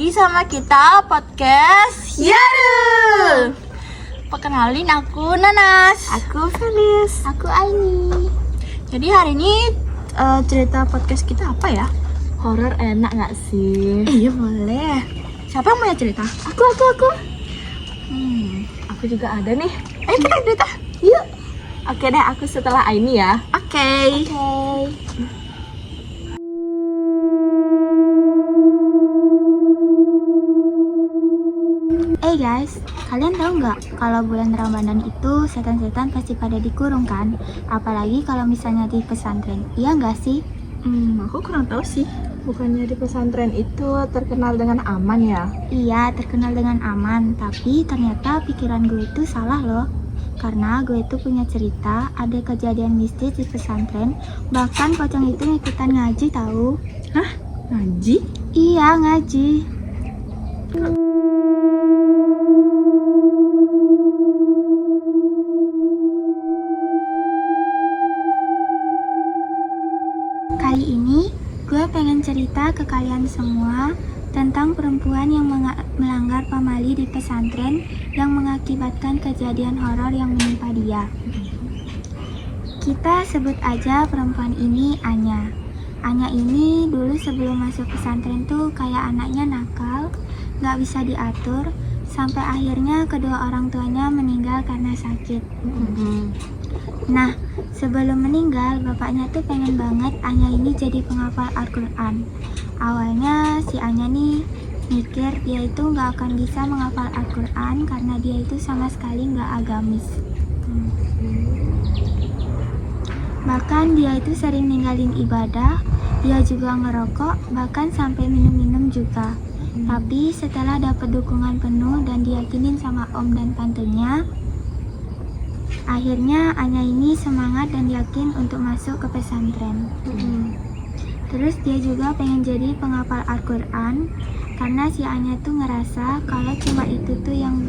lagi sama kita podcast Yaru. Perkenalin, aku Nanas. Aku Felis. Aku Aini. Jadi hari ini cerita podcast kita apa ya? Horor enak gak sih? Iya boleh. Siapa yang mau cerita? Aku. Aku juga ada nih. Ayo kita cerita. Yuk. Oke deh, aku setelah Aini ya. Oke. Guys, kalian tahu nggak kalau bulan Ramadan itu setan-setan pasti pada dikurung kan? Apalagi kalau misalnya di pesantren, iya nggak sih? Aku kurang tahu sih. Bukannya di pesantren itu terkenal dengan aman ya? Iya, terkenal dengan aman, tapi ternyata pikiran gue itu salah loh. Karena gue itu punya cerita, ada kejadian mistis di pesantren, bahkan pocong itu ikutan ngaji tahu. Hah? Ngaji? Iya, ngaji. Kali ini gue pengen cerita ke kalian semua tentang perempuan yang melanggar pamali di pesantren yang mengakibatkan kejadian horor yang menimpa dia. Kita sebut aja perempuan ini Anya. Anya ini dulu sebelum masuk pesantren tuh kayak anaknya nakal, gak bisa diatur, sampai akhirnya kedua orang tuanya meninggal karena sakit. Nah, sebelum meninggal, bapaknya tuh pengen banget Anya ini jadi penghafal Al-Quran. Awalnya si Anya nih mikir dia itu gak akan bisa menghafal Al-Quran karena dia itu sama sekali gak agamis. Bahkan dia itu sering ninggalin ibadah, dia juga ngerokok, bahkan sampai minum-minum juga. Tapi setelah dapat dukungan penuh dan diyakinin sama om dan tantenya, akhirnya Anya ini semangat dan yakin untuk masuk ke pesantren. Terus dia juga pengen jadi penghafal Al-Quran karena si Anya tuh ngerasa kalau cuma itu tuh yang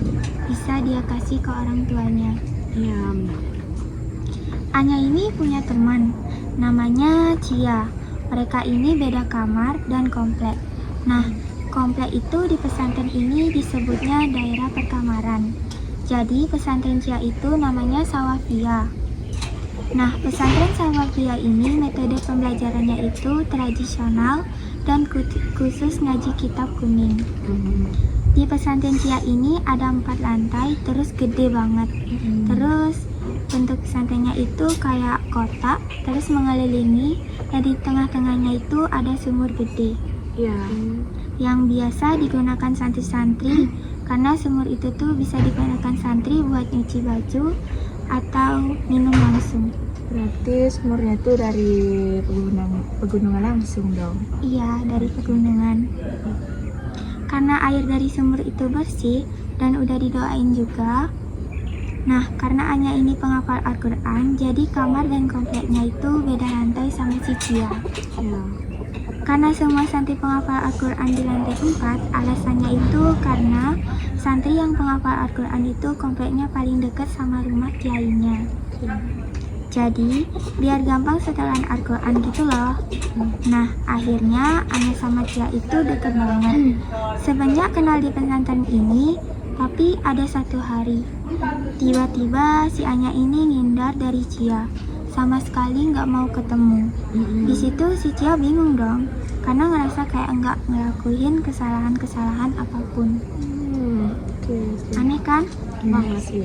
bisa dia kasih ke orang tuanya. Iya. Anya ini punya teman, namanya Cia. Mereka ini beda kamar dan komplek. Nah, komplek itu di pesantren ini disebutnya daerah perkamaran. Jadi pesantren Cia itu namanya Sawafia. Nah, pesantren Sawafia ini metode pembelajarannya itu tradisional dan khusus ngaji kitab kuning. Di pesantren Cia ini ada 4 lantai, terus gede banget. Terus bentuk pesantrennya itu kayak kotak, terus mengelilingi, dan di tengah-tengahnya itu ada sumur gede. Iya. Yang biasa digunakan santri-santri karena sumur itu tuh bisa digunakan santri buat nyuci baju atau minum langsung. Berarti sumurnya itu dari pegunungan langsung dong. Iya, dari pegunungan. Karena air dari sumur itu bersih dan udah didoain juga. Nah, karena Anya ini penghafal Al-Quran, jadi kamar dan kompleknya itu beda lantai sama si Cia. Iya. Karena semua santri penghafal Al-Quran di lantai 4, alasannya itu karena santri yang penghafal Al-Quran itu kompleknya paling dekat sama rumah kiainya. Jadi, biar gampang setelan Al-Quran gitu loh. Nah, akhirnya Anya sama Cia itu deket banget. Sebenarnya kenal di pesantren ini, tapi ada satu hari, tiba-tiba si Anya ini ngindar dari Cia. Sama sekali nggak mau ketemu. Di situ si Cia bingung dong, karena ngerasa kayak nggak ngelakuin kesalahan-kesalahan apapun. Aneh kan? Banget sih.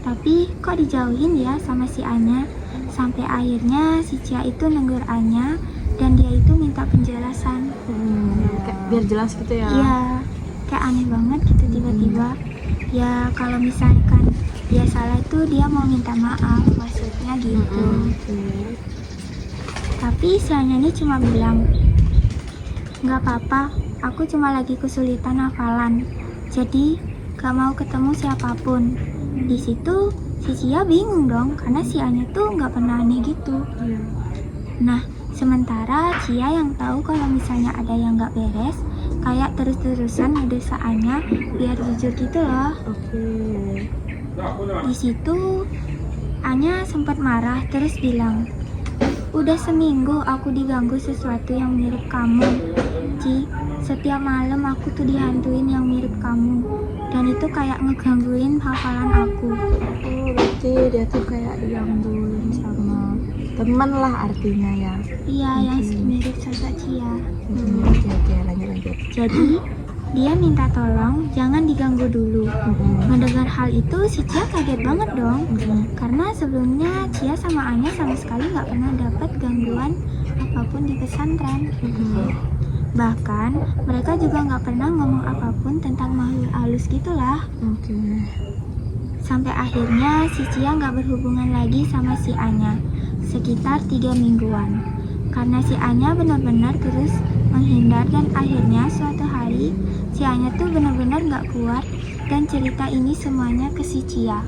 Tapi kok dijauhin ya sama si Anya? Sampai akhirnya si Cia itu negur Anya dan dia itu minta penjelasan. Kayak biar jelas gitu ya. Iya, kayak aneh banget gitu tiba-tiba. Ya kalau misalkan dia salah itu dia mau minta maaf, maksudnya gitu. Tapi si Anya ini cuma bilang, nggak apa-apa, aku cuma lagi kesulitan hafalan, jadi gak mau ketemu siapapun. Di situ si Cia bingung dong, karena si Anya tuh nggak pernah aneh gitu. Nah, sementara Cia yang tahu kalau misalnya ada yang nggak beres, kayak terus-terusan ngedesak Anya biar jujur gitu loh. Di situ Anya sempat marah terus bilang, udah seminggu aku diganggu sesuatu yang mirip kamu, Ci. Setiap malam aku tuh dihantuin yang mirip kamu. Dan itu kayak ngegangguin hafalan aku. Oh, berarti dia tuh kayak digangguin sama teman lah artinya ya. Iya, yang mirip sosok Cia. Oke, lanjut. Jadi, dia minta tolong jangan diganggu dulu. Mendengar hal itu, si Cia kaget banget dong. Karena sebelumnya Cia sama Anya sama sekali nggak pernah dapat gangguan apapun di pesantren. Bahkan, mereka juga nggak pernah ngomong apapun tentang makhluk halus gitulah. Oke. Sampai akhirnya si Cia nggak berhubungan lagi sama si Anya sekitar 3 mingguan. Karena si Anya benar-benar terus menghindar dan akhirnya suatu hari si Anya tuh benar-benar nggak kuat dan cerita ini semuanya ke si Cia.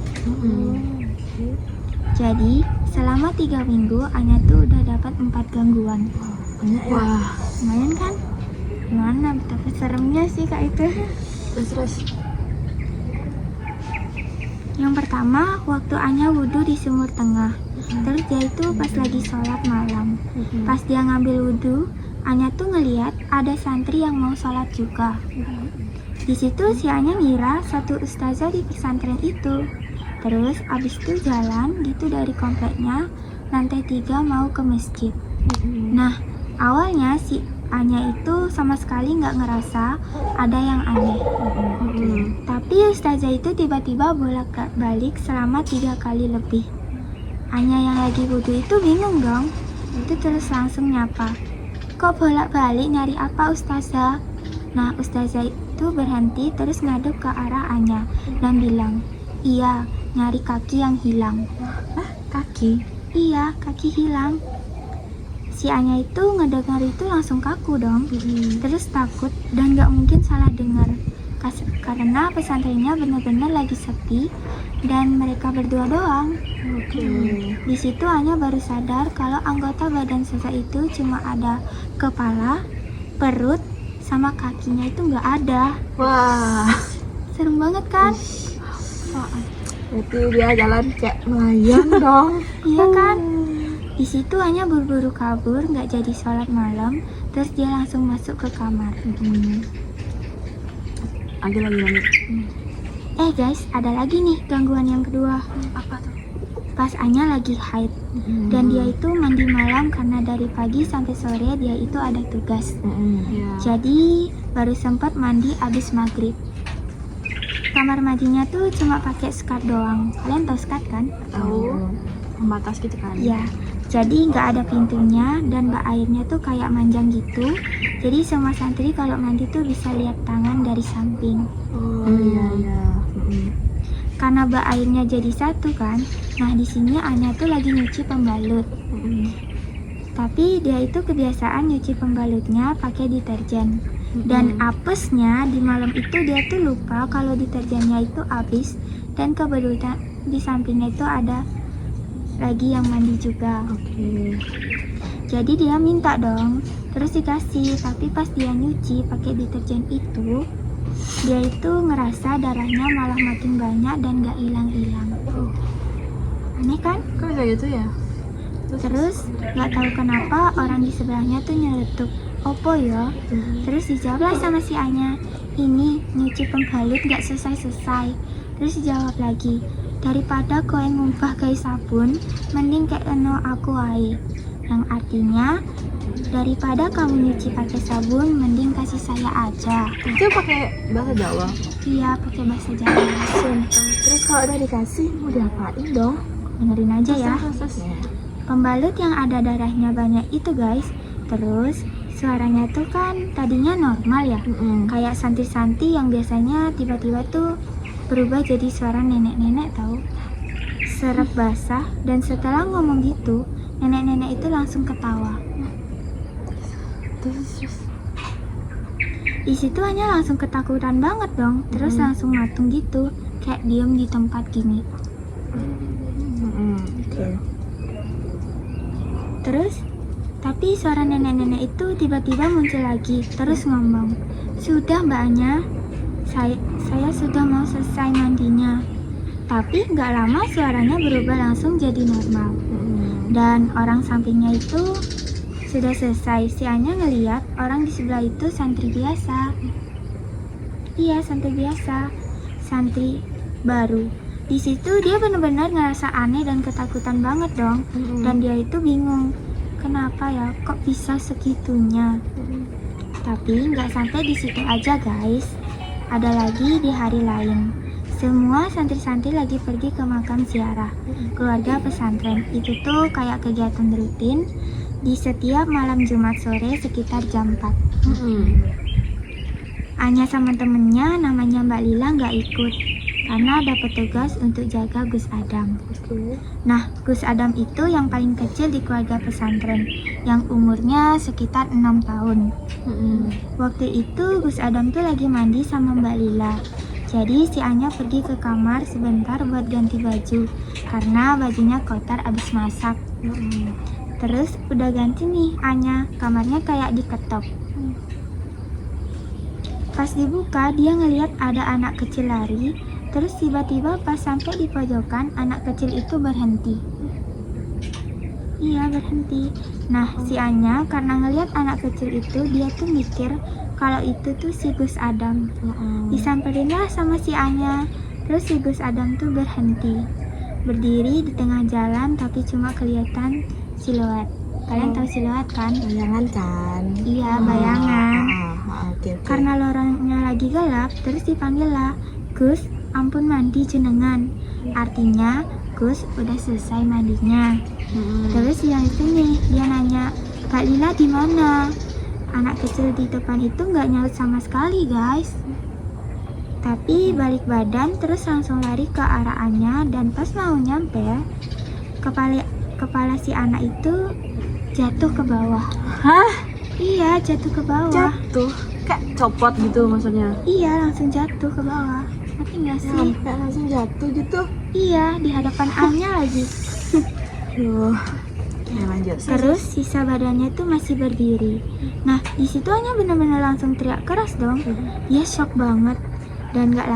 Jadi selama 3 minggu Anya tuh udah dapat 4 gangguan. Wah, Lumayan kan? Gimana betapa seremnya sih kak itu. terus. Yang pertama, waktu Anya wudhu di sumur tengah. Terus dia itu pas lagi sholat malam. Pas dia ngambil wudhu, Anya tuh ngeliat ada santri yang mau sholat juga. Di situ si Anya ngira satu ustazah di pesantren itu. Terus abis itu jalan gitu dari kompleknya, lantai 3 mau ke masjid. Nah, awalnya si Anya itu sama sekali nggak ngerasa ada yang aneh. Tapi ustazah itu tiba-tiba bolak-balik selama 3 kali lebih. Anya yang lagi wudhu itu bingung dong. Itu terus langsung nyapa. Kok bolak-balik nyari apa ustazah? Nah, ustazah itu berhenti terus ngadep ke arah Anya dan bilang, iya, nyari kaki yang hilang. Kaki. Iya, kaki hilang. Si Anya itu ngedengar itu langsung kaku dong. Terus takut dan gak mungkin salah dengar. Karena pesantrennya benar-benar lagi sepi dan mereka berdua doang. Di situ Anya baru sadar kalau anggota badan sosok itu cuma ada kepala, perut, sama kakinya itu nggak ada. Wah, Serem banget kan? berarti dia jalan kayak melayang dong. Iya kan? Di situ Anya buru-buru kabur, nggak jadi sholat malam, terus dia langsung masuk ke kamar. Lanjut. Guys, ada lagi nih gangguan yang kedua. Apa tuh? Pas Anya lagi haid dan dia itu mandi malam karena dari pagi sampai sore dia itu ada tugas. Jadi baru sempat mandi abis maghrib. Kamar mandinya tuh cuma pakai skat doang. Kalian tahu skat kan? Tahu. Pembatas gitu kan? Ya. Jadi nggak ada pintunya dan bak airnya tuh kayak manjang gitu. Jadi semua santri kalau mandi tuh bisa lihat tangan dari samping. Oh iya. Karena bak airnya jadi satu kan. Nah di sini Anya tuh lagi nyuci pembalut. Tapi dia itu kebiasaan nyuci pembalutnya pakai deterjen. Dan apesnya di malam itu dia tuh lupa kalau deterjennya itu habis dan kebetulan di sampingnya itu ada lagi yang mandi juga. Jadi dia minta dong, terus dikasih. Tapi pas dia nyuci pakai deterjen itu, dia itu ngerasa darahnya malah makin banyak dan gak hilang-hilang. Aneh kan? Kok kayak gitu ya? Terus gak tahu kenapa orang di sebelahnya tuh nyeletuk, opo ya? Terus dijawablah sama si Anya, ini nyuci pembalut gak selesai-selesai. Terus dijawab lagi, daripada kowe ngumpah gawe sabun, mending kayak eno aku wae. Yang artinya, daripada kamu nyuci pakai sabun, mending kasih saya aja. Itu pakai bahasa Jawa? Iya, pakai bahasa Jawa. Sumpah. Terus kalau udah dikasih, mau diapain dong? Dengerin aja ya. Terus. Pembalut yang ada darahnya banyak itu guys. Terus suaranya tuh kan tadinya normal ya. Kayak santri-santri yang biasanya tiba-tiba tuh berubah jadi suara nenek-nenek tahu. Serap basah dan setelah ngomong gitu, nenek-nenek itu langsung ketawa. Terus. Di situ Anya langsung ketakutan banget dong. Terus langsung matung gitu, kayak diem di tempat gini. Terus, tapi suara nenek-nenek itu tiba-tiba muncul lagi, terus ngomong, sudah Mbak Anya, saya sudah mau selesai mandinya. Tapi nggak lama suaranya berubah langsung jadi normal. Dan orang sampingnya itu sudah selesai, si Anya ngeliat orang di sebelah itu santri biasa. Iya, santri biasa, santri baru. Di situ dia benar-benar ngerasa aneh dan ketakutan banget dong. Dan dia itu bingung, kenapa ya kok bisa segitunya. Tapi nggak sampai di situ aja guys, ada lagi di hari lain. Semua santri-santri lagi pergi ke makam ziarah keluarga pesantren. Itu tuh kayak kegiatan rutin di setiap malam Jumat sore sekitar jam 4. Anya sama temennya namanya Mbak Lila nggak ikut karena ada petugas untuk jaga Gus Adam. Nah, Gus Adam itu yang paling kecil di keluarga pesantren, yang umurnya sekitar 6 tahun. Waktu itu Gus Adam tuh lagi mandi sama Mbak Lila. Jadi si Anya pergi ke kamar sebentar buat ganti baju karena bajunya kotor abis masak. Terus udah ganti nih Anya, kamarnya kayak diketok. Pas dibuka dia ngelihat ada anak kecil lari. Terus tiba-tiba pas sampai di pojokan, anak kecil itu berhenti. Iya, berhenti. Nah, si Anya karena ngelihat anak kecil itu, dia tuh mikir kalau itu tuh si Gus Adam. Disamperinlah sama si Anya. Terus si Gus Adam tuh berhenti, berdiri di tengah jalan tapi cuma kelihatan siluet. Kalian tahu siluet kan? Bayangan kan? Iya, bayangan. Okay. Karena lorongnya lagi gelap, terus dipanggil lah, Gus, ampun mandi jenengan. Artinya Gus udah selesai mandinya. Terus yang itu nih dia nanya, Kak Lila di mana? Anak kecil di depan itu nggak nyaut sama sekali guys. Tapi balik badan terus langsung lari ke arah Anya dan pas mau nyampe kepala si anak itu jatuh ke bawah. Hah? Iya, jatuh ke bawah. Jatuh? Kayak copot gitu maksudnya? Iya, langsung jatuh ke bawah. Ngerti nggak sih? Sampai langsung jatuh gitu. Iya, di hadapan Anya lagi. Duh. Ya, lanjut. Terus sisa badannya tuh masih berdiri. Nah, di situ Anya benar-benar langsung teriak keras dong. Dia shock banget. Dan nggak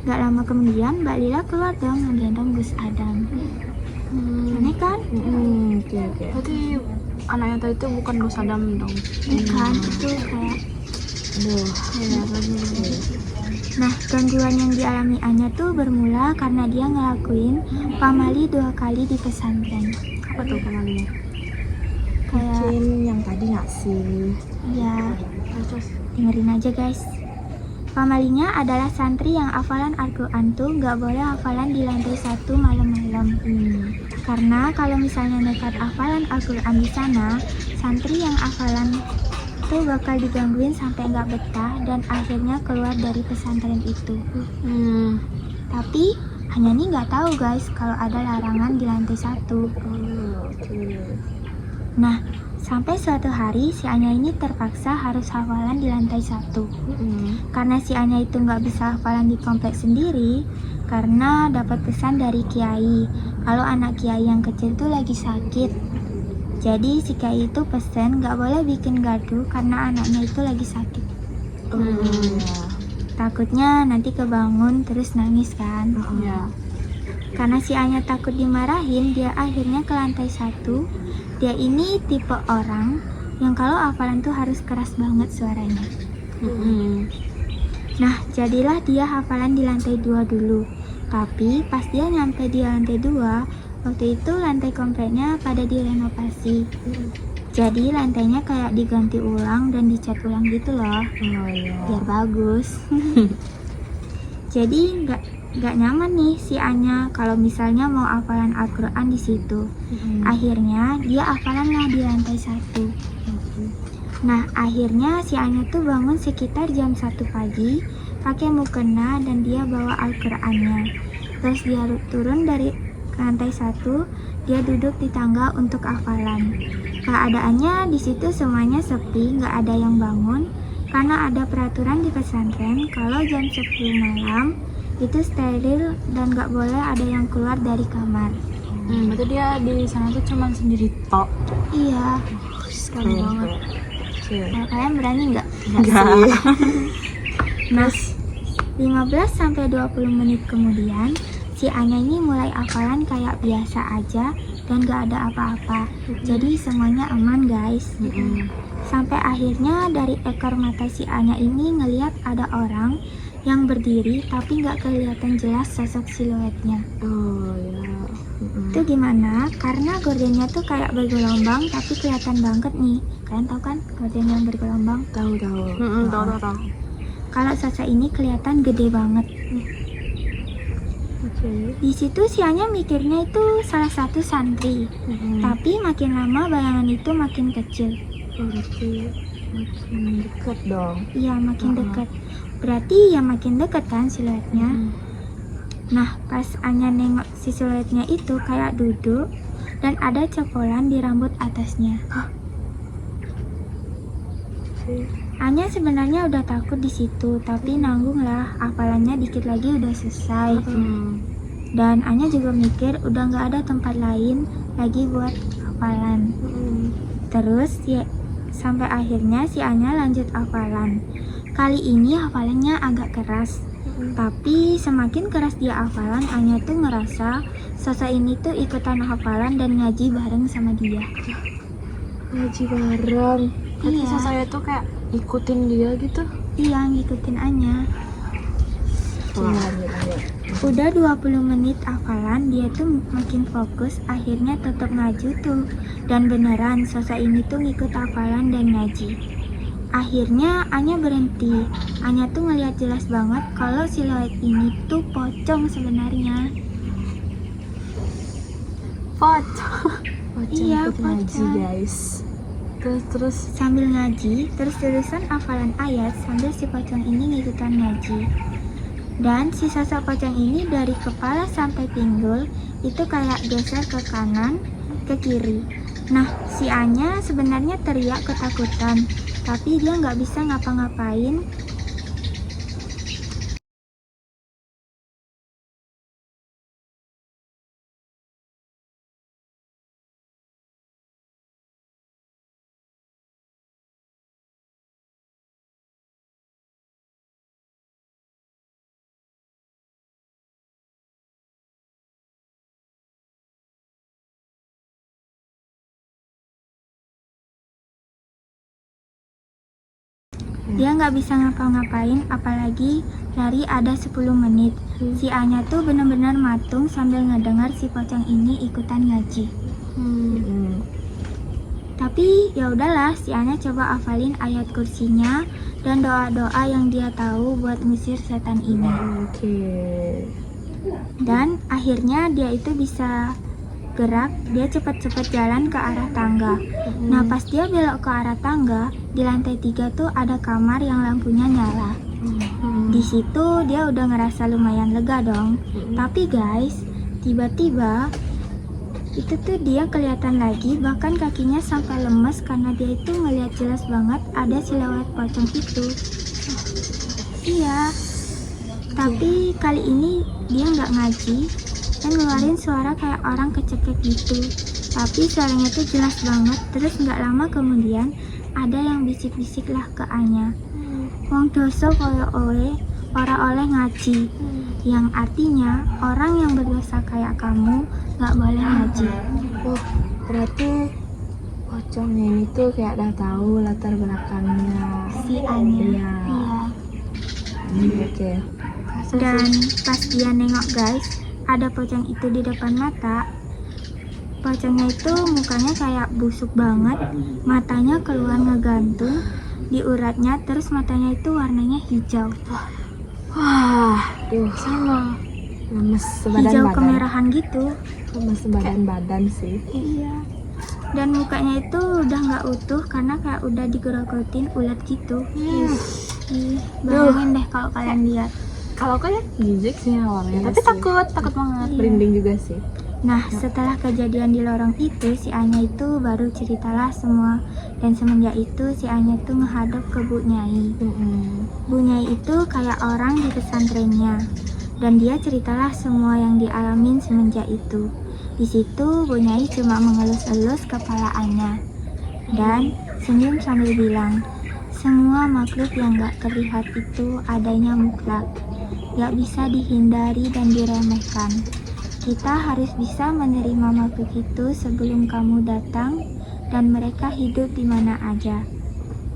lama kemudian Mbak Lila keluar dong menggendong Gus Adam. Aneh kan? Oke. Berarti anaknya tadi itu bukan Gus Adam dong? Bukan, itu kayak. Aduh. Nah, gangguan yang dialami Anya tuh bermula karena dia ngelakuin pamali 2 kali di pesantren. Apa tuh pamalinya? Kayak, Mungkin yang tadi nggak sih? ya, Terus? dengerin aja guys. Pamalinya adalah santri yang hafalan Al-Quran tuh nggak boleh hafalan di lantai 1 malam-malam. Karena kalau misalnya nekat hafalan Al-Quran di sana, santri yang hafalan tuh bakal digangguin sampai nggak betah dan akhirnya keluar dari pesantren itu. Tapi Anya nih nggak tahu guys kalau ada larangan di lantai 1. Nah, sampai suatu hari si Anya ini terpaksa harus hafalan di lantai 1. Karena si Anya itu nggak bisa hafalan di komplek sendiri, karena dapat pesan dari kiai kalau anak kiai yang kecil tuh lagi sakit. Jadi si kiai itu pesen nggak boleh bikin gaduh karena anaknya itu lagi sakit. Takutnya nanti kebangun terus nangis kan. Ya. Karena si Anya takut dimarahin, dia akhirnya ke lantai 1. Dia ini tipe orang yang kalau hafalan tuh harus keras banget suaranya. Nah, jadilah dia hafalan di lantai 2 dulu. Tapi pas dia nyampe di lantai 2, waktu itu lantai kompleknya pada direnovasi. Jadi lantainya kayak diganti ulang dan dicat ulang gitu loh. Biar bagus. Jadi nggak nyaman nih si Anya kalau misalnya mau hafalan Al-Quran di situ. Akhirnya dia hafalan lah di lantai 1. Nah, akhirnya si Anya tuh bangun sekitar jam 1 pagi pakai mukena dan dia bawa Al-Qurannya. Terus dia turun dari lantai 1, dia duduk di tangga untuk hafalan. Keadaannya di situ semuanya sepi, nggak ada yang bangun karena ada peraturan di pesantren kalau jam 10 malam itu steril dan nggak boleh ada yang keluar dari kamar. Berarti dia di sana tuh cuman sendiri tok. Iya. Keren banget. Nah, kalian berani nggak? Enggak. Nah, 15-20 menit kemudian si Anya ini mulai hafalan kayak biasa aja dan gak ada apa-apa. Jadi semuanya aman guys. Sampai akhirnya dari ekor mata si Anya ini ngelihat ada orang yang berdiri tapi nggak kelihatan jelas sosok siluetnya. Oh ya. Itu gimana? Karena gordennya tuh kayak bergelombang tapi kelihatan banget nih. Kalian tahu kan gorden yang bergelombang? Tahu. Tahu. Kalau sosok ini kelihatan gede banget. Oke. Di situ si Anya mikirnya itu salah satu santri. Tapi makin lama bayangan itu makin kecil. Berarti makin dekat dong. Iya, makin dekat. Berarti ya makin dekat kan siluetnya. Nah, pas Anya nengok si siluetnya itu kayak duduk dan ada copolan di rambut atasnya. Anya sebenarnya udah takut di situ, tapi nanggung lah, hafalannya dikit lagi udah selesai. Dan Anya juga mikir udah nggak ada tempat lain lagi buat hafalan. Terus ya, sampai akhirnya si Anya lanjut hafalan. Kali ini hafalannya agak keras. Tapi semakin keras dia hafalan, Anya tuh ngerasa sosok ini tuh ikutan hafalan dan ngaji bareng sama dia. Ngaji bareng. Berarti Iya. saya tuh kayak ikutin dia gitu. Iya, ngikutin Anya. Lanjut. Udah 20 menit hafalan, dia tuh makin fokus, akhirnya tetap maju tuh. Dan beneran sosok ini tuh ngikut hafalan dan ngaji. Akhirnya Anya berhenti. Anya tuh ngeliat jelas banget kalau siluet ini tuh pocong sebenarnya. Pocong Iya, ikut ngaji pocong. guys. Terus Sambil ngaji, terus terusan hafalan ayat sambil si pocong ini ngikutan ngaji. Dan si sosok pocong ini dari kepala sampai pinggul itu kayak geser ke kanan, ke kiri. Nah, si Anya sebenarnya teriak ketakutan, tapi dia nggak bisa ngapa-ngapain. Dia nggak bisa ngapa-ngapain, apalagi lari ada 10 menit. Si Anya tuh bener-bener matung sambil ngedengar si pocong ini ikutan ngaji. Tapi ya udahlah, si Anya coba hafalin ayat kursinya dan doa-doa yang dia tahu buat ngusir setan ini. Oke. Dan akhirnya dia itu bisa gerak, dia cepat-cepat jalan ke arah tangga. Nah, pas dia belok ke arah tangga, di lantai 3 tuh ada kamar yang lampunya nyala. Di situ dia udah ngerasa lumayan lega dong. Tapi guys, tiba-tiba itu tuh dia kelihatan lagi, bahkan kakinya sampai lemes karena dia itu ngeliat jelas banget ada siluet pocong itu. Iya. Tapi kali ini dia nggak ngaji dan ngeluarin suara kayak orang kecekek gitu. Tapi suaranya tuh jelas banget. Terus nggak lama kemudian ada yang bisik-bisik lah ke Anya. Wong dosa koyo oleh, ora oleh ngaji. Yang artinya orang yang berdosa kayak kamu nggak boleh ngaji. Oh, berarti pocongnya ini tuh kayak udah tahu latar belakangnya Si Anya. Iya. Iya. Oke. Dan pas dia nengok guys, ada pocong itu di depan mata. Pocongnya itu mukanya kayak busuk banget, matanya keluar ngegantung di uratnya, terus matanya itu warnanya hijau. Wah, sama. Lemes sebadan Hijau badan. kemerahan gitu. Lemes sebadan badan sih. Iya. Dan mukanya itu udah nggak utuh karena kayak udah digerogotin ulat gitu. Ih, bayangin deh kalau kalian lihat. Kalau aku ya jijik sih awalnya, tapi Tapi takut banget. Iya. merinding juga sih. Nah, setelah kejadian di lorong itu, si Anya itu baru ceritalah semua. Dan semenjak itu, si Anya tuh ngehadap ke Bu Nyai. Bu Nyai itu kayak orang di pesantrennya. Dan dia ceritalah semua yang dialamin semenjak itu. Di situ, Bu Nyai cuma mengelus-elus kepala Anya. Dan senyum sambil bilang, semua makhluk yang gak terlihat itu adanya mutlak. gak bisa dihindari dan diremehkan. Kita harus bisa menerima makhluk itu sebelum kamu datang dan mereka hidup di mana aja.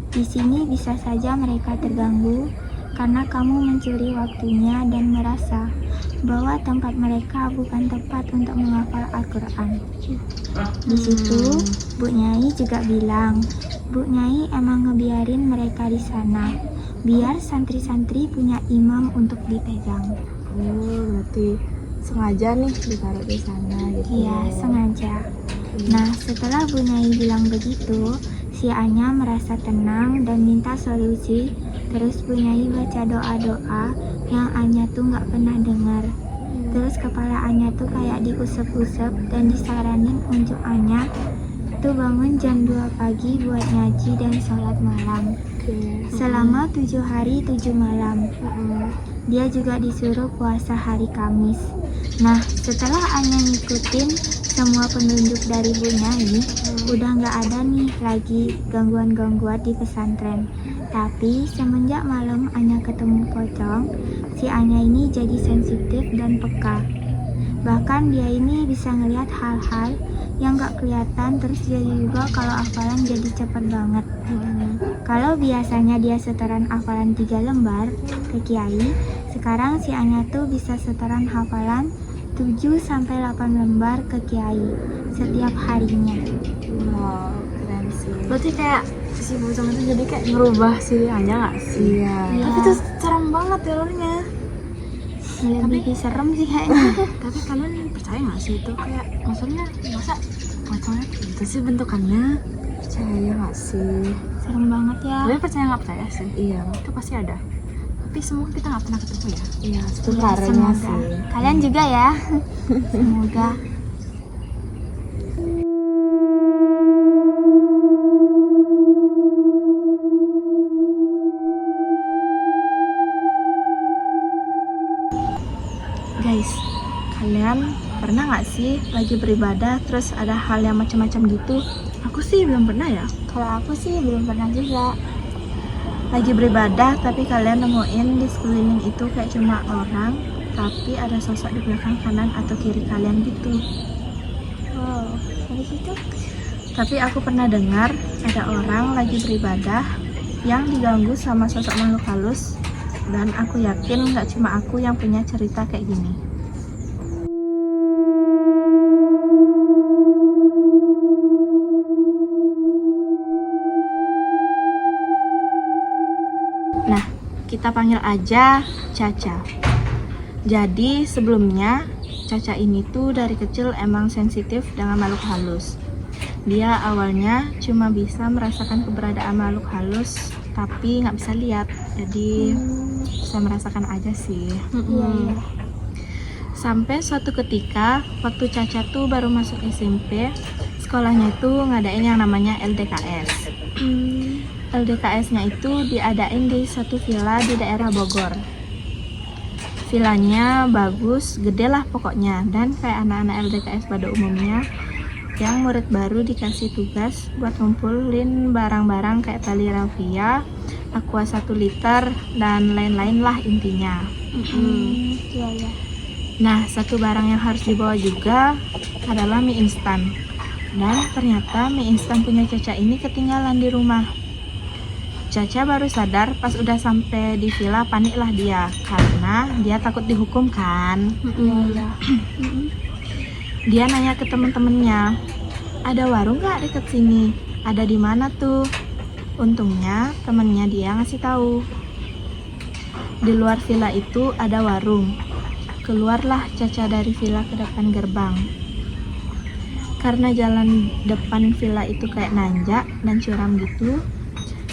Di sini bisa saja mereka terganggu karena kamu mencuri waktunya dan merasa bahwa tempat mereka bukan tepat untuk menghafal Al-Quran. Di situ, Bu Nyai juga bilang, Bu Nyai emang ngebiarin mereka di sana, biar santri-santri punya imam untuk dipegang. Berarti sengaja nih ditaruh di sana gitu. Iya, sengaja. Nah, setelah Bu Nyai bilang begitu, si Anya merasa tenang dan minta solusi. Terus Bu Nyai baca doa-doa yang Anya tuh nggak pernah dengar. Terus kepala Anya tuh kayak diusap-usap dan disaranin untuk Anya tuh bangun jam 2 pagi buat ngaji dan sholat malam. Selama 7 hari 7 malam. Dia juga disuruh puasa hari Kamis. Nah, setelah Anya ngikutin semua penunjuk dari Bu Nyai, udah nggak ada nih lagi gangguan-gangguan di pesantren. Tapi semenjak malam Anya ketemu pocong, si Anya ini jadi sensitif dan peka. Bahkan dia ini bisa ngelihat hal-hal yang nggak kelihatan, terus jadi juga kalau hafalan jadi cepet banget. Kalau biasanya dia setoran hafalan 3 lembar ke Kiai, sekarang si Anya tuh bisa setoran hafalan 7-8 lembar ke Kiai setiap harinya. Wow, keren sih. Berarti kayak si pocong itu jadi kayak ngerubah si Anya nggak sih? Iya. Tapi itu serem banget teorinya. Lebih serem sih kayaknya. Tapi kalian percaya nggak sih itu kayak maksudnya masa pocongnya gitu sih bentukannya? Percaya nggak sih? Serem banget ya. Tapi percaya nggak percaya sih? Iya. Itu pasti ada. Tapi semua kita nggak pernah ketemu ya. Iya, Ya, sebenarnya semoga. sih. Kalian juga ya. Semoga. Guys, kalian pernah nggak sih lagi beribadah terus ada hal yang macam-macam gitu? Aku sih belum pernah ya. Kalau aku sih belum pernah juga. Lagi beribadah tapi kalian nemuin di sekeliling itu kayak cuma orang, tapi ada sosok di belakang kanan atau kiri kalian gitu. Wow, habis itu? Tapi aku pernah dengar ada orang lagi beribadah yang diganggu sama sosok makhluk halus, dan aku yakin nggak cuma aku yang punya cerita kayak gini. Nah, kita panggil aja Caca. Jadi sebelumnya Caca ini tuh dari kecil emang sensitif dengan makhluk halus. Dia awalnya cuma bisa merasakan keberadaan makhluk halus, tapi nggak bisa lihat. Jadi bisa merasakan aja sih. Iya. Sampai suatu ketika waktu Caca tuh baru masuk SMP, sekolahnya itu ngadain yang namanya LDKS. LDKS-nya itu diadain di satu villa di daerah Bogor. Villanya bagus, gede lah pokoknya, dan kayak anak-anak LDKS pada umumnya, yang murid baru dikasih tugas buat ngumpulin barang-barang kayak tali rafia, aqua 1 liter, dan lain-lain lah intinya. Iya. Nah, satu barang yang harus dibawa juga adalah mie instan. Dan ternyata mie instan punya Caca ini ketinggalan di rumah. Caca baru sadar pas udah sampai di villa, paniklah dia karena dia takut dihukum kan. Iya. Dia nanya ke temen-temennya, ada warung nggak deket sini? Ada di mana tuh? Untungnya temennya dia ngasih tahu. Di luar villa itu ada warung. Keluarlah Caca dari villa ke depan gerbang. Karena jalan depan villa itu kayak nanjak dan curam gitu,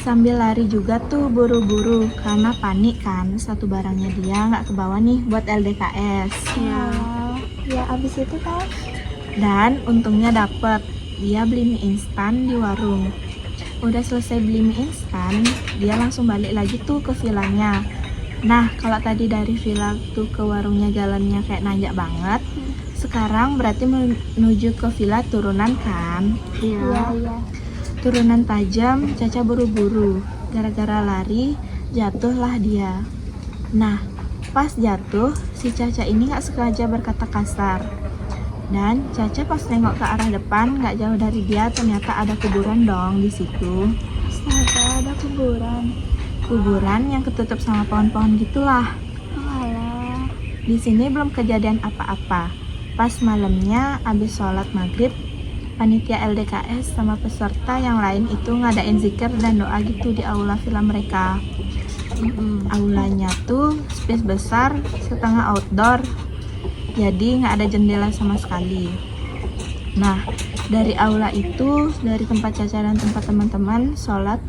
sambil lari juga tuh buru-buru karena panik kan, satu barangnya dia nggak kebawa nih buat LDKS. Ya abis itu kan? Dan untungnya dapet, dia beli mie instan di warung. Udah selesai beli mie instan, dia langsung balik lagi tuh ke villanya. Nah, kalau tadi dari villa tuh ke warungnya jalannya kayak nanjak banget, sekarang berarti menuju ke villa turunan kan? Iya. Turunan tajam, Caca buru-buru. Gara-gara lari, jatuhlah dia. Nah, Pas jatuh, si Caca ini gak sengaja berkata kasar. Dan Caca pas nengok ke arah depan, gak jauh dari dia ternyata ada kuburan dong di situ. Astaga, ada kuburan. Kuburan yang ketutup sama pohon-pohon gitulah. Walah. Di sini belum kejadian apa-apa. Pas malamnya abis sholat maghrib, panitia LDKS sama peserta yang lain itu ngadain zikir dan doa gitu di aula villa mereka. Aulanya tuh space besar, setengah outdoor, jadi nggak ada jendela sama sekali. Nah, dari aula itu, dari tempat Caca dan tempat teman-teman sholat,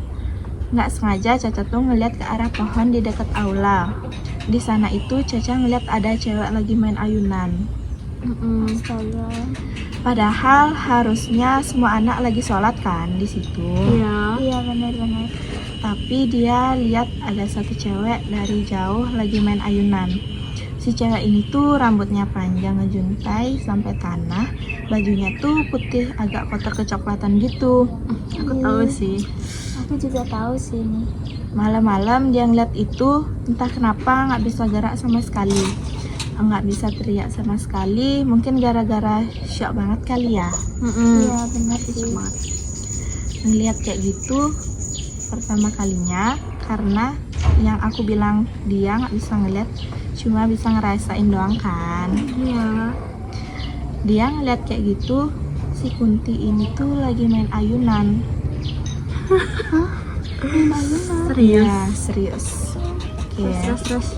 nggak sengaja Caca tuh ngeliat ke arah pohon di dekat aula. Di sana itu Caca ngeliat ada cewek lagi main ayunan. Astaga. Padahal harusnya semua anak lagi sholat kan di situ. Iya. Iya, benar-benar. Tapi dia lihat ada satu cewek dari jauh lagi main ayunan. Si cewek ini tuh rambutnya panjang ngejuntai sampai tanah, bajunya tuh putih agak kotor kecoklatan gitu. Aku tahu sih. Aku juga tahu sih ini. Malam-malam dia ngeliat itu, entah kenapa nggak bisa gerak sama sekali, nggak bisa teriak sama sekali. Mungkin gara-gara shock banget kali ya. Iya, benar sih. Ngeliat kayak gitu pertama kalinya, karena yang aku bilang dia nggak bisa ngeliat, cuma bisa ngerasain doang kan. Iya. Dia ngeliat kayak gitu, si Kunti ini tuh lagi main ayunan. Serius. Ya, serius. Oke. Terus.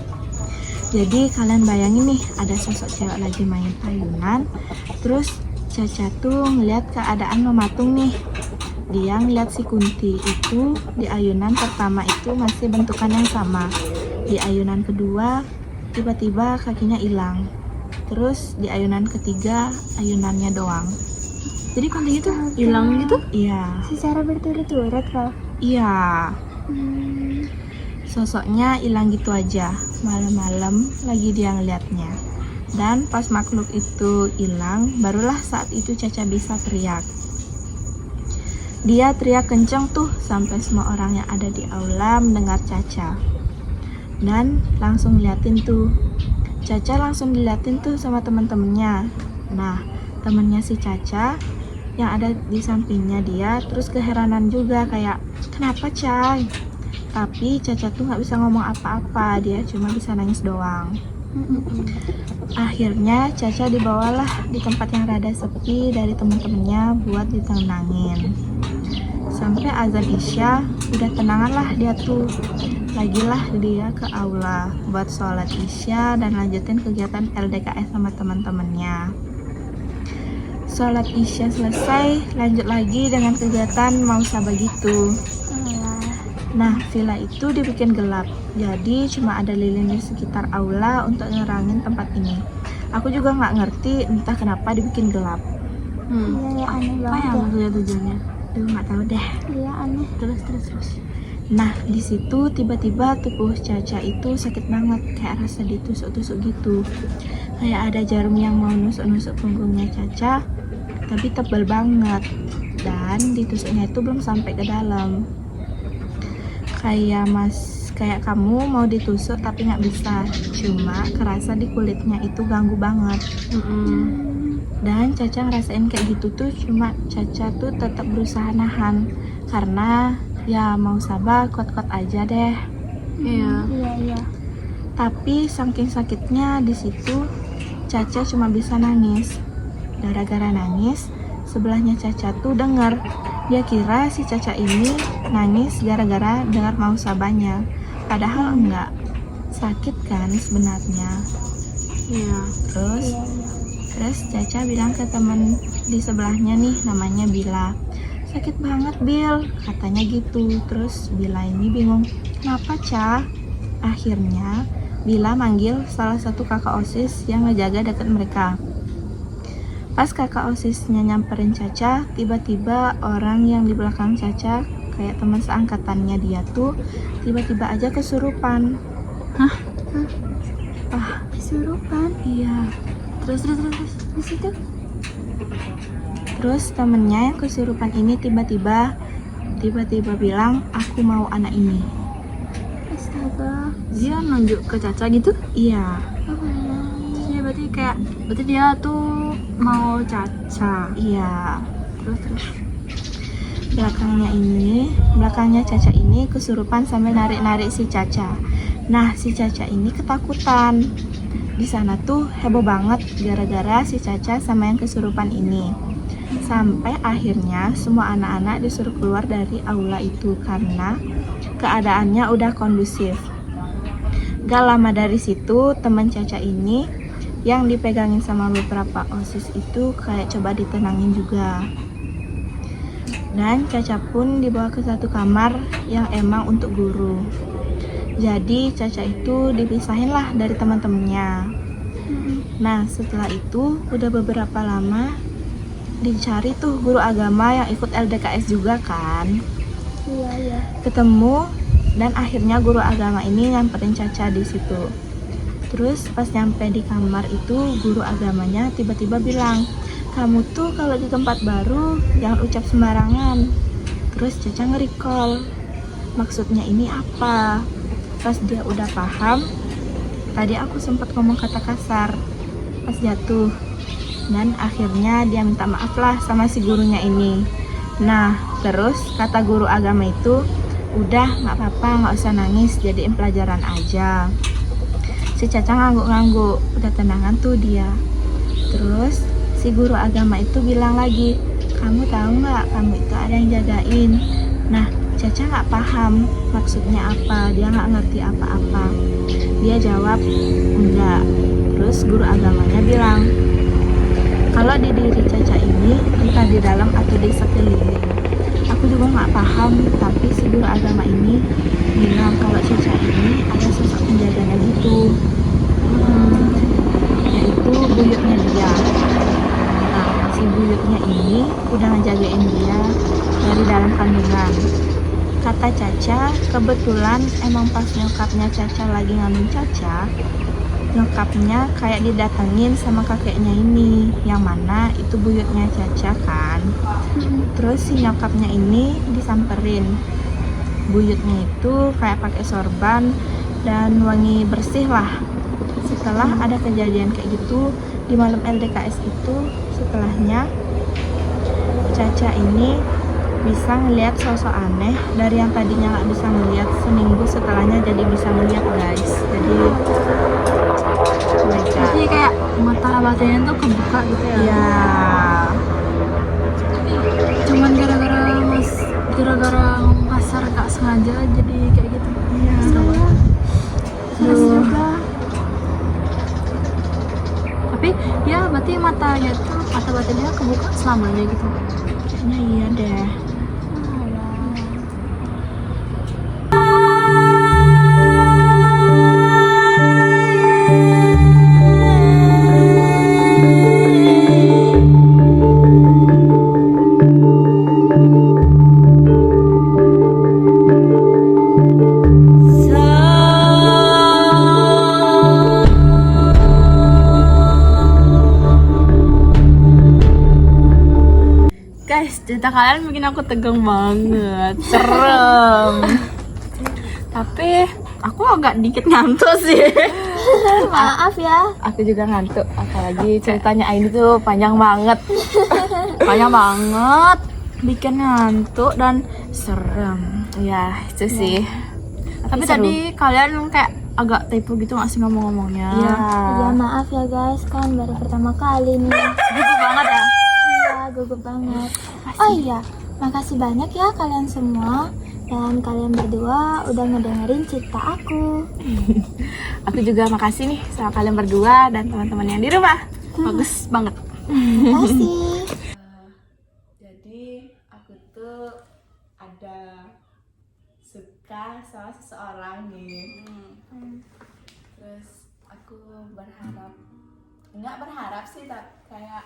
Jadi kalian bayangin nih, ada sosok cewek lagi main ayunan, terus Caca tuh ngeliat keadaan mematung nih. Dia ngeliat si Kunti itu di ayunan pertama itu masih bentukan yang sama. Di ayunan kedua tiba-tiba kakinya hilang. Terus di ayunan ketiga ayunannya doang. Jadi kunti itu hilang gitu? Iya, Secara berturut-turut loh. iya. Sosoknya hilang gitu aja. Malam-malam lagi dia ngeliatnya. Dan pas makhluk itu hilang, barulah saat itu Caca bisa teriak. Dia teriak kenceng tuh sampai semua orang yang ada di aula mendengar Caca. Dan langsung liatin tuh. Caca langsung diliatin tuh sama teman-temannya. Nah, temennya si Caca yang ada di sampingnya dia terus keheranan juga kayak, kenapa Cai? Tapi Caca tuh nggak bisa ngomong apa-apa, dia cuma bisa nangis doang. Akhirnya Caca dibawalah di tempat yang rada sepi dari teman-temannya buat ditenangin. Sampai azan Isya, udah tenangan lah dia tuh. Lagilah dia ke aula buat sholat Isya dan lanjutin kegiatan LDKS sama teman-temannya. Sholat Isya selesai, lanjut lagi dengan kegiatan mau sabah gitu. Nah, villa itu dibikin gelap, jadi cuma ada lilin di sekitar aula untuk nerangin tempat ini. Aku juga nggak ngerti entah kenapa dibikin gelap. Iya, aneh Apa banget ya ya. maksudnya tujuannya? Duh, nggak tahu deh. Iya, aneh. Terus. Nah, di situ tiba-tiba tubuh Caca itu sakit banget, kayak rasa ditusuk-tusuk gitu. Kayak ada jarum yang mau nusuk-nusuk punggungnya Caca, tapi tebal banget. Dan ditusuknya itu belum sampai ke dalam. Kayak kamu mau ditusuk tapi nggak bisa, cuma kerasa di kulitnya itu ganggu banget. Dan Caca ngerasain kayak gitu tuh, cuma Caca tuh tetap berusaha nahan karena ya mau sabar, kuat-kuat aja deh. Iya. Iya. Tapi saking sakitnya di situ Caca cuma bisa nangis. Gara-gara nangis, sebelahnya Caca tuh dengar. Dia kira si Caca ini nangis gara-gara dengar mau sabanya. Padahal enggak. Sakit kan sebenarnya. Iya. Terus Caca bilang ke teman di sebelahnya nih, namanya Bila. Sakit banget Bil, katanya gitu. Terus Bila ini bingung, kenapa Ca? Akhirnya Bila manggil salah satu kakak OSIS yang ngejaga deket mereka. Pas kakak OSISnya nyamperin Caca, tiba-tiba orang yang di belakang Caca, kayak teman seangkatannya dia tuh, tiba-tiba aja kesurupan. Kesurupan. Iya. Terus. Di situ. Terus temennya yang kesurupan ini tiba-tiba bilang, aku mau anak ini. Astaga. Dia nunjuk ke Caca gitu. Iya. Iya, berarti dia tuh mau Caca. Iya. Terus. Belakangnya Caca ini kesurupan sambil narik-narik si Caca. Nah, si Caca ini ketakutan. Di sana tuh heboh banget gara-gara si Caca sama yang kesurupan ini. Sampai akhirnya semua anak-anak disuruh keluar dari aula itu karena keadaannya udah kondusif. Gak lama dari situ, teman Caca ini yang dipegangin sama beberapa OSIS itu kayak coba ditenangin juga. Dan Caca pun dibawa ke satu kamar yang emang untuk guru. Jadi Caca itu dipisahin lah dari teman-temannya. Nah, setelah itu udah beberapa lama dicari tuh guru agama yang ikut LDKS juga kan. Iya. Ketemu dan akhirnya guru agama ini nyamperin Caca di situ. Terus pas nyampe di kamar itu guru agamanya tiba-tiba bilang, "Kamu tuh kalau di tempat baru jangan ucap sembarangan." Terus Caca nge-recall maksudnya ini apa. Pas dia udah paham, tadi aku sempat ngomong kata kasar pas jatuh. Dan akhirnya dia minta maaf lah sama si gurunya ini. Nah, terus kata guru agama itu, "Udah, nggak apa-apa, nggak usah nangis, jadiin pelajaran aja." Si Caca ngangguk-ngangguk, udah tenangan tuh dia. Terus si guru agama itu bilang lagi, "Kamu tahu nggak, kamu itu ada yang jagain." Nah, Caca nggak paham maksudnya apa, dia nggak ngerti apa-apa. Dia jawab, "Enggak." Terus guru agamanya bilang, "Kalau di diri Caca ini, entah di dalam atau di sekeliling." Aku juga nggak paham, tapi si guru agama ini bilang kalau Caca ini ada sosok penjaganya gitu. Yaitu buyutnya dia. Nah, si buyutnya ini udah ngejagain dia dari dalam kandungan. Kata Caca, kebetulan emang pas nyokapnya Caca lagi ngandung Caca, nyokapnya kayak didatengin sama kakeknya ini, yang mana itu buyutnya Caca kan. Terus si nyokapnya ini disamperin. Buyutnya itu kayak pakai sorban dan wangi bersih lah. Setelah ada kejadian kayak gitu di malam LDKS itu, setelahnya Caca ini bisa ngelihat sosok aneh dari yang tadinya nggak bisa ngelihat, seminggu setelahnya jadi bisa ngelihat guys. Jadi Jadi kayak mata batinnya tuh kebuka gitu ya. ya Cuman gara-gara kasar gak sengaja jadi kayak gitu. Iya. Serem Duh. juga. Tapi ya berarti mata batinnya kebuka selamanya gitu. Kayaknya iya deh. Guys, cerita kalian bikin aku tegang banget, serem. Tapi aku agak dikit ngantuk sih. Maaf ya. Aku juga ngantuk, apalagi ceritanya Aini tuh panjang banget. Panjang banget, bikin ngantuk dan serem. Ya, itu sih. Tapi seru. tadi kalian kayak agak typo gitu nggak sih ngomong-ngomongnya? Iya. Ya maaf ya guys, kan baru pertama kali nih. Gitu banget ya. Iya, gugup banget. Oh iya, makasih banyak ya kalian semua. Dan kalian berdua udah ngedengerin cerita aku. Aku juga makasih nih sama kalian berdua dan teman-teman yang di rumah. Bagus banget. Makasih. Jadi aku tuh ada suka sama seseorang nih. Terus aku nggak berharap sih, tapi kayak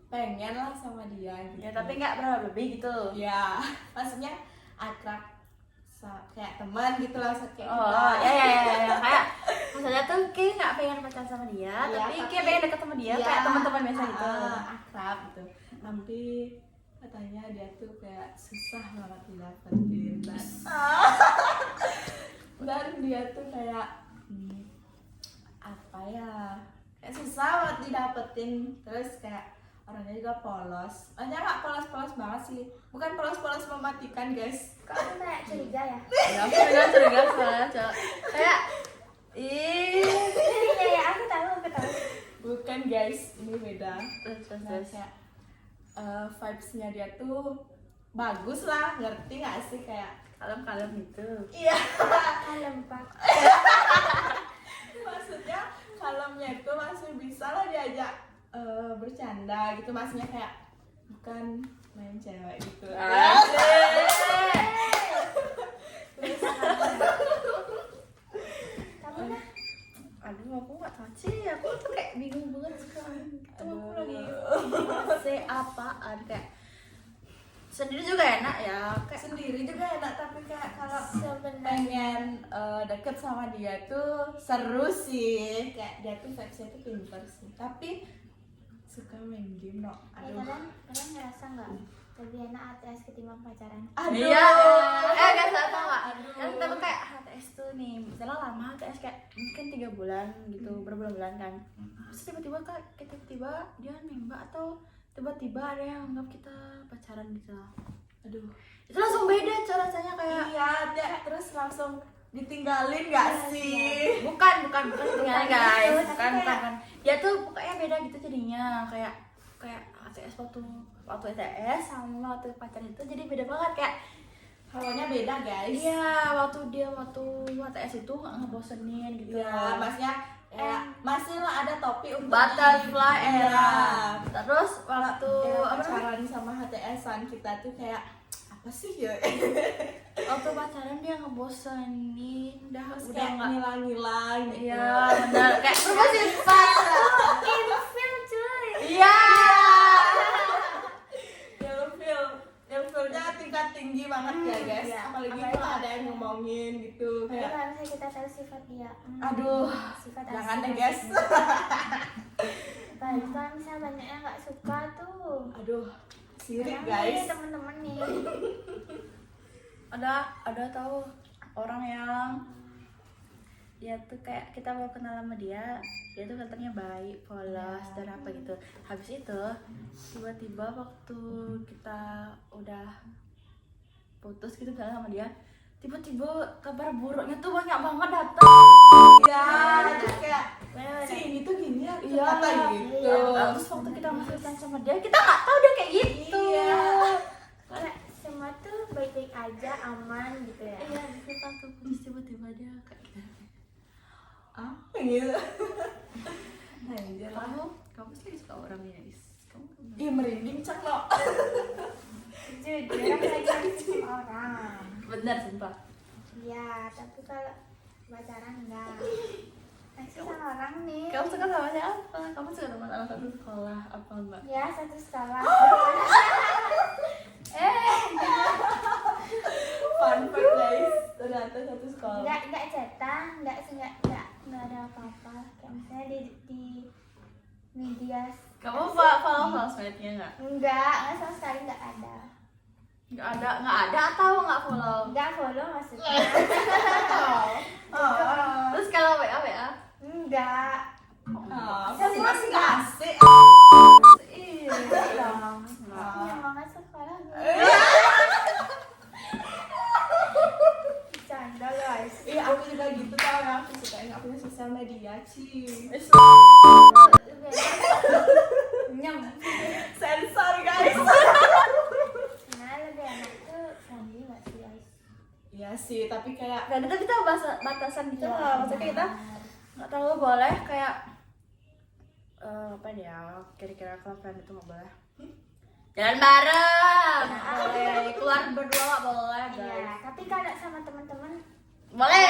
pengen lah sama dia gitu. Ya tapi nggak berapa lebih gitu. Ya, maksudnya akrab kayak teman gitu lah, kayak Oh, kita. ya. Kayak maksudnya tuh kayak nggak pengen pacaran sama dia, Iya, tapi tapi- kayak pengen deket sama dia, Iya, kayak teman-teman biasa gitu. akrab gitu. Tapi katanya dia tuh kayak susah banget didapetin dan dia tuh kayak Apa ya, kayak susah banget didapetin. Terus kayak orangnya juga polos. Orangnya nggak polos-polos banget sih, bukan polos-polos mematikan guys. Kok aku kayak curiga ya? Ya, curiga soalnya Cok. Kayak Iya ya, aku tahu. Bukan guys, ini beda. terus Nah, kayak vibes-nya dia tuh bagus lah, ngerti nggak sih, kayak kalem-kalem gitu. iya. Kalem Pak. Maksudnya kalemnya itu masih bisa lah diajak bercanda gitu, maksudnya kayak bukan main cewek gitu. Kamu nah? Aduh, aku nggak tahu sih. Aku tuh kayak bingung banget sekarang. Itu aku lagi say apaan, kayak sendiri juga enak ya. Kayak Sendiri juga enak, tapi kayak kalau Sebenarnya pengen deket sama dia tuh seru sih, kayak dia tuh vibes-nya tuh pinter sih, tapi suka main game no. ya, kalian ngerasa nggak lebih enak ATS ketimbang pacaran? Aduh. Iya. Guys, tau nggak? Kan kita tuh kayak HTS tuh nih, misalnya lama HTS kayak mungkin 3 bulan gitu, berbulan-bulan kan. Terus tiba-tiba kita dia nembak atau tiba-tiba ada yang anggap kita pacaran gitu. Aduh. Itu langsung beda cara rasanya kayak Iya, dia terus langsung ditinggalin gak sih? bukan tinggalin guys, Tapi bukan. kayak- Dia tuh pokoknya beda gitu jadinya, kayak HTS waktu HTS sama waktu pacaran itu jadi beda banget, kayak Hawanya beda guys. iya, waktu HTS itu nggak ngebosenin gitu. Iya, maksudnya ya, masih lah ada topi untuk Butterfly Iya. era. Terus waktu Ya, apa namanya? pacaran sama HTS-an kita tuh kayak apa sih ya? Waktu pacaran dia ngebosenin, udah Kayak nggak. ngilang-ngilang gitu. Iya, benar. Kayak berubah Ilfil cuy. Iya. Ilfilnya tingkat tinggi banget ya guys. Iya. Apalagi Apalagi kalau ada yang ngomongin gitu Tapi kayak kalau misalnya kita tahu sifat dia, aduh, sifat jangan asli. deh guys. Apalagi kalau misalnya banyak yang nggak suka tuh. Aduh, sirik Kadang guys. nih, temen-temen nih. Ada tahu orang yang dia tuh kayak kita baru kenal sama dia tuh katanya baik, polos dan apa gitu. Habis itu tiba-tiba waktu kita udah putus gitu sama dia, tiba-tiba kabar buruknya tuh banyak banget datang. Iya, terus kayak si ini tuh gini ya, Iya, ternyata gitu. Terus waktu kita masih kenal sama dia, kita nggak tahu dia kayak gitu. Iya. Kayak semua tuh baik-baik aja, aman gitu ya. Iya, kita tuh putus tiba-tiba dia kayak gitu. Apa gitu? Anjir lah. Kamu sih suka orang ya, Is? Kamu Ih, merinding cak lo. Jujur, aku lagi sama orang. benar sumpah. Iya, tapi kalau pacaran enggak. Masih sama orang nih. Kamu suka sama siapa? Kamu suka sama anak satu sekolah apa enggak? Ya, satu sekolah. Fun fact guys, ternyata satu sekolah. Enggak cetan, enggak ada apa-apa. Kayak misalnya di media. Kamu follow sosmednya enggak? Enggak sama sekali enggak ada. Enggak ada atau enggak follow? Enggak follow maksudnya. Terus kalau WA? Enggak. Masih asik. Iya dong. Punya banget sekolah gue. Bercanda guys. Iya, aku juga gitu tau ya. Aku suka nggak punya sosial media, Ci. Nyem. Sensor guys. Nah, lebih enak tuh sandi nggak sih guys? Iya sih, tapi kayak Dan itu kita batasan gitu Iya, loh. Maksudnya kita nggak terlalu boleh kayak apa ya, kira-kira kalau friend itu nggak boleh jalan bareng, nggak boleh keluar berdua, nggak boleh Iya, guys. tapi kalau sama teman-teman Boleh.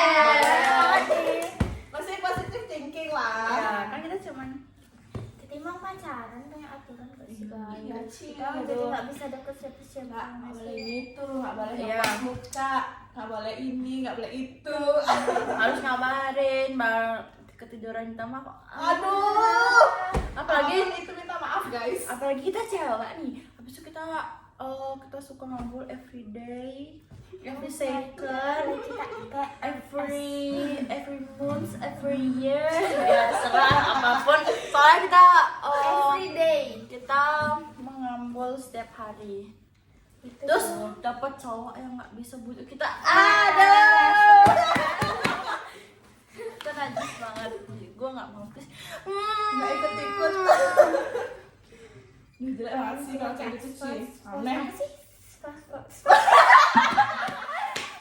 masih positive thinking lah. Ya kan kita cuman ketimbang pacaran banyak aturan kok sih guys. Iya, Ci. Kita jadi nggak bisa deket siapa-siapa. Nggak boleh gitu, nggak boleh Iya. nyoba muka, nggak boleh ini, nggak boleh itu. harus ngabarin baru ketiduran kita mah kok. Aduh. Apalagi itu minta maaf guys. kita cewek nih, Habis itu kita suka ngobrol every day, every second, every month, every year, ya terserah apapun. Soalnya kita every day kita mengobrol setiap hari. Terus dapat cowok yang nggak bisa butuh kita. Aduh, itu najis banget. Gue nggak mau please. Nggak ikut. Ini jelek banget sih kalau kayak gitu sih. Aneh.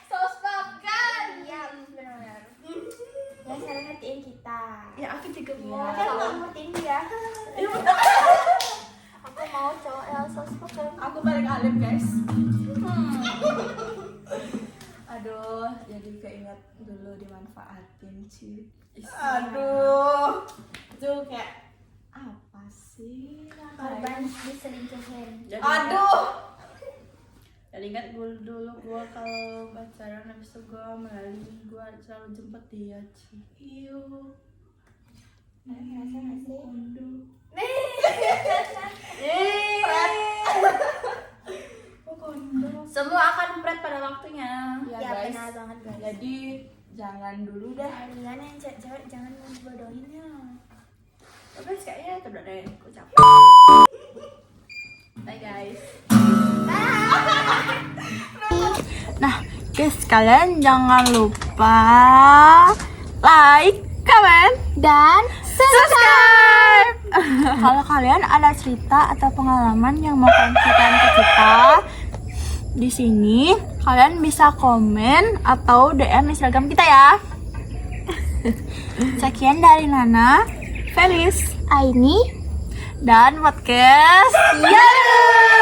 Sosok kan? Iya, benar. Ya, sekarang ngertiin kita. Ya aku juga mau. Kan nggak ngertiin dia. Aku mau cowok yang sosok kan. Aku paling alim guys. Aduh, jadi keinget dulu dimanfaatin sih. Aduh. Itu kayak apa sih? Korban diselingkuhin. Aduh. Jadi ingat dulu gue kalau pacaran habis itu gue melalui gue selalu jemput dia sih. Iyo. Ngerasa nggak sih? Semua akan pret pada waktunya. Ya, benar banget guys. Jadi jangan dulu dah. Kalian yang cewek jangan membodohin ya. Tapi kayaknya itu udah deh, aku capek. Bye guys. Nah guys, kalian jangan lupa like, comment, Dan subscribe. Kalau kalian ada cerita atau pengalaman yang mau kalian ceritain ke kita di sini, kalian bisa komen atau DM Instagram kita ya. Sekian dari Nana, Felis, Aini dan podcast Yalu.